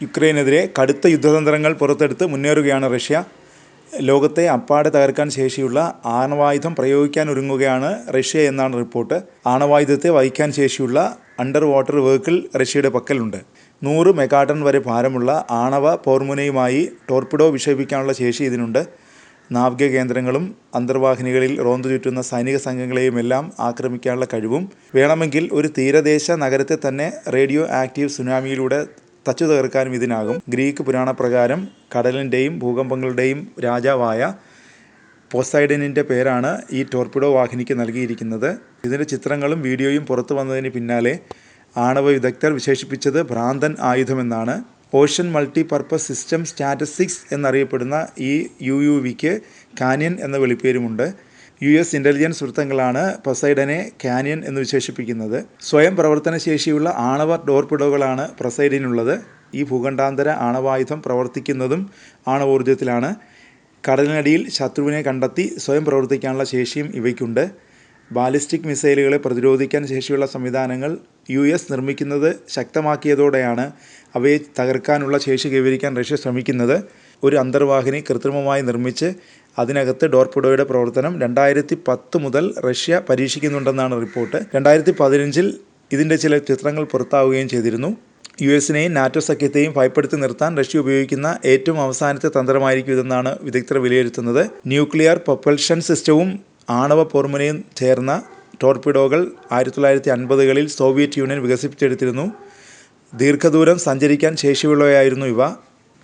യുക്രൈനെതിരെ കടുത്ത യുദ്ധതന്ത്രങ്ങൾ പുറത്തെടുത്ത് മുന്നേറുകയാണ് റഷ്യ. ലോകത്തെ അപ്പാടെ തകർക്കാൻ ശേഷിയുള്ള ആണവായുധം പ്രയോഗിക്കാനൊരുങ്ങുകയാണ് റഷ്യ എന്നാണ് റിപ്പോർട്ട്. ആണവായുധത്തെ വഹിക്കാൻ ശേഷിയുള്ള അണ്ടർ വാട്ടർ വെഹിക്കിൾ റഷ്യയുടെ പക്കലുണ്ട്. 100 മെഗാടൺ വരെ ഭാരമുള്ള ആണവ പോർമുനയുമായി ടോർപിഡോ വിക്ഷേപിക്കാനുള്ള ശേഷി ഇതിനുണ്ട്. നാവിക കേന്ദ്രങ്ങളും അന്തർവാഹിനികളിൽ റോന്തു ചുറ്റുന്ന സൈനിക സംഘങ്ങളെയുമെല്ലാം ആക്രമിക്കാനുള്ള കഴിവും, വേണമെങ്കിൽ ഒരു തീരദേശ നഗരത്തെ തന്നെ റേഡിയോ ആക്റ്റീവ് സുനാമിയിലൂടെ തച്ചു തകർക്കാനും ഇതിനാകും. ഗ്രീക്ക് പുരാണപ്രകാരം കടലിൻ്റെയും ഭൂകമ്പങ്ങളുടെയും രാജാവായ പോസൈഡനിൻ്റെ പേരാണ് ഈ ടോർപിഡോ വാഹിനിക്ക് നൽകിയിരിക്കുന്നത്. ഇതിൻ്റെ ചിത്രങ്ങളും വീഡിയോയും പുറത്തു വന്നതിന് പിന്നാലെ ആണവ വിദഗ്ധർ വിശേഷിപ്പിച്ചത് ഭ്രാന്തൻ ആയുധമെന്നാണ്. Ocean multi purpose system statistics എന്നറിയപ്പെടുന്ന ഈ UUVക്ക് കാനിയൻ എന്ന വിളിപ്പേരുമുണ്ട്. US ഇൻ്റലിജൻസ് വൃത്തങ്ങളാണ് പൊസൈഡനെ കാനിയൻ എന്ന് വിശേഷിപ്പിക്കുന്നത്. സ്വയം പ്രവർത്തനശേഷിയുള്ള ആണവ ടോർപിഡോകളാണ് പൊസൈഡനുള്ളത്. ഈ ഭൂഖണ്ഡാന്തര ആണവായുധം പ്രവർത്തിക്കുന്നതും ആണവോർജ്ജത്തിലാണ്. കടലിനടിയിൽ ശത്രുവിനെ കണ്ടെത്തി സ്വയം പ്രവർത്തിക്കാനുള്ള ശേഷിയും ഇവയ്ക്കുണ്ട്. ബാലിസ്റ്റിക് മിസൈലുകളെ പ്രതിരോധിക്കാൻ ശേഷിയുള്ള സംവിധാനങ്ങൾ US നിർമ്മിക്കുന്നത് ശക്തമാക്കിയതോടെയാണ് അവയെ തകർക്കാനുള്ള ശേഷി കൈവരിക്കാൻ റഷ്യ ശ്രമിക്കുന്നത്. ഒരു അന്തർവാഹിനി കൃത്രിമമായി നിർമ്മിച്ച് അതിനകത്ത് ടോർപിഡോയുടെ പ്രവർത്തനം 2010 മുതൽ റഷ്യ പരീക്ഷിക്കുന്നുണ്ടെന്നാണ് റിപ്പോർട്ട്. 2015 ഇതിൻ്റെ ചില ചിത്രങ്ങൾ പുറത്താവുകയും ചെയ്തിരുന്നു. US-നെയും നാറ്റോ സഖ്യത്തെയും ഭയപ്പെടുത്തി നിർത്താൻ റഷ്യ ഉപയോഗിക്കുന്ന ഏറ്റവും അവസാനത്തെ തന്ത്രമായിരിക്കും ഇതെന്നാണ് വിദഗ്ധർ വിലയിരുത്തുന്നത്. ന്യൂക്ലിയർ പ്രൊപ്പൽഷൻ സിസ്റ്റവും ആണവ പോർമുനയും ചേർന്ന ടോർപിഡോകൾ 1950കളിൽ സോവിയറ്റ് യൂണിയൻ വികസിപ്പിച്ചെടുത്തിരുന്നു. ദീർഘദൂരം സഞ്ചരിക്കാൻ ശേഷിയുള്ളവയായിരുന്നു ഇവ.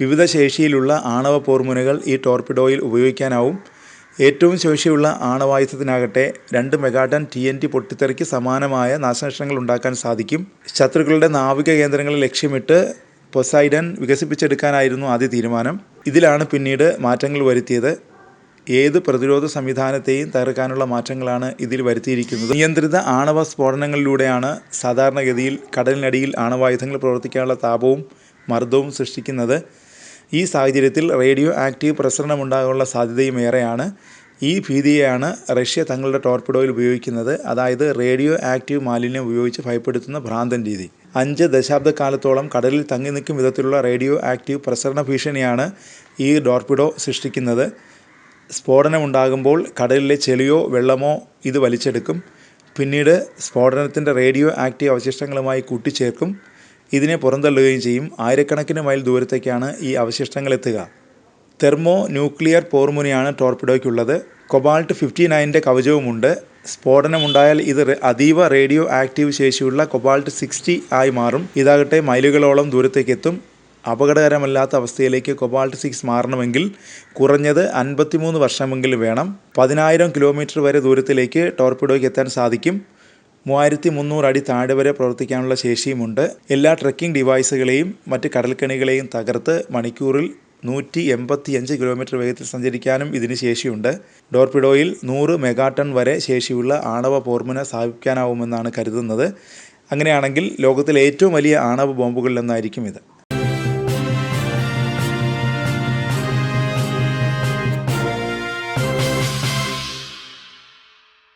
വിവിധ ശേഷിയിലുള്ള ആണവ പോർമുനകൾ ഈ ടോർപിഡോയിൽ ഉപയോഗിക്കാനാവും. ഏറ്റവും ശേഷിയുള്ള ആണവായുധത്തിനാകട്ടെ 2 മെഗാടൺ TNT പൊട്ടിത്തെറിക്ക് സമാനമായ നാശനഷ്ടങ്ങൾ ഉണ്ടാക്കാൻ സാധിക്കും. ശത്രുക്കളുടെ നാവിക കേന്ദ്രങ്ങളെ ലക്ഷ്യമിട്ട് പൊസൈഡൻ വികസിപ്പിച്ചെടുക്കാനായിരുന്നു ആദ്യ തീരുമാനം. ഇതിലാണ് പിന്നീട് മാറ്റങ്ങൾ വരുത്തിയത്. ഏത് പ്രതിരോധ സംവിധാനത്തെയും തകർക്കാനുള്ള മാറ്റങ്ങളാണ് ഇതിൽ വരുത്തിയിരിക്കുന്നത്. നിയന്ത്രിത ആണവ സ്ഫോടനങ്ങളിലൂടെയാണ് സാധാരണഗതിയിൽ കടലിനടിയിൽ ആണവായുധങ്ങൾ പ്രവർത്തിക്കാനുള്ള താപവും മർദ്ദവും സൃഷ്ടിക്കുന്നത്. ഈ സാഹചര്യത്തിൽ റേഡിയോ ആക്റ്റീവ് പ്രസരണമുണ്ടാകാനുള്ള സാധ്യതയും ഏറെയാണ്. ഈ ഭീതിയെയാണ് റഷ്യ തങ്ങളുടെ ടോർപിഡോയിൽ ഉപയോഗിക്കുന്നത്. അതായത് റേഡിയോ ആക്റ്റീവ് മാലിന്യം ഉപയോഗിച്ച് ഭയപ്പെടുത്തുന്ന ഭ്രാന്തൻ രീതി. 5 ദശാബ്ദക്കാലത്തോളം കടലിൽ തങ്ങി നിൽക്കും വിധത്തിലുള്ള റേഡിയോ ആക്റ്റീവ് പ്രസരണ ഭീഷണിയാണ് ഈ ടോർപിഡോ സൃഷ്ടിക്കുന്നത്. സ്ഫോടനമുണ്ടാകുമ്പോൾ കടലിലെ ചെളിയോ വെള്ളമോ ഇത് വലിച്ചെടുക്കും. പിന്നീട് സ്ഫോടനത്തിൻ്റെ റേഡിയോ ആക്റ്റീവ് അവശിഷ്ടങ്ങളുമായി കൂട്ടിച്ചേർക്കും. ഇതിനെ പുറന്തള്ളുകയും ചെയ്യും. ആയിരക്കണക്കിന് മൈൽ ദൂരത്തേക്കാണ് ഈ അവശിഷ്ടങ്ങൾ എത്തുക. തെർമോ ന്യൂക്ലിയർ പോർമുനയാണ് ടോർപിഡോയ്ക്കുള്ളത്. കൊബാൾട്ട് 59ൻ്റെ കവചവുമുണ്ട്. സ്ഫോടനമുണ്ടായാൽ ഇത് അതീവ റേഡിയോ ആക്റ്റീവ് ശേഷിയുള്ള കൊബാൾട്ട് 60 ആയി മാറും. ഇതാകട്ടെ മൈലുകളോളം ദൂരത്തേക്ക് എത്തും. അപകടകരമല്ലാത്ത അവസ്ഥയിലേക്ക് കൊബാൾട്ട് 6 മാറണമെങ്കിൽ കുറഞ്ഞത് 53 വർഷമെങ്കിലും വേണം. 10,000 കിലോമീറ്റർ വരെ ദൂരത്തിലേക്ക് ടോർപിഡോയ്ക്ക് എത്താൻ സാധിക്കും. 3300 അടി താഴെ വരെ പ്രവർത്തിക്കാനുള്ള ശേഷിയുമുണ്ട്. എല്ലാ ട്രക്കിംഗ് ഡിവൈസുകളെയും മറ്റ് കടൽക്കണികളെയും തകർത്ത് മണിക്കൂറിൽ 185 കിലോമീറ്റർ വേഗത്തിൽ സഞ്ചരിക്കാനും ഇതിന് ശേഷിയുണ്ട്. ടോർപിഡോയിൽ 100 മെഗാടൺ വരെ ശേഷിയുള്ള ആണവ പോർമുന സ്ഥാപിക്കാനാവുമെന്നാണ് കരുതുന്നത്. അങ്ങനെയാണെങ്കിൽ ലോകത്തിലെ ഏറ്റവും വലിയ ആണവ ബോംബുകളിലൊന്നായിരിക്കും ഇത്.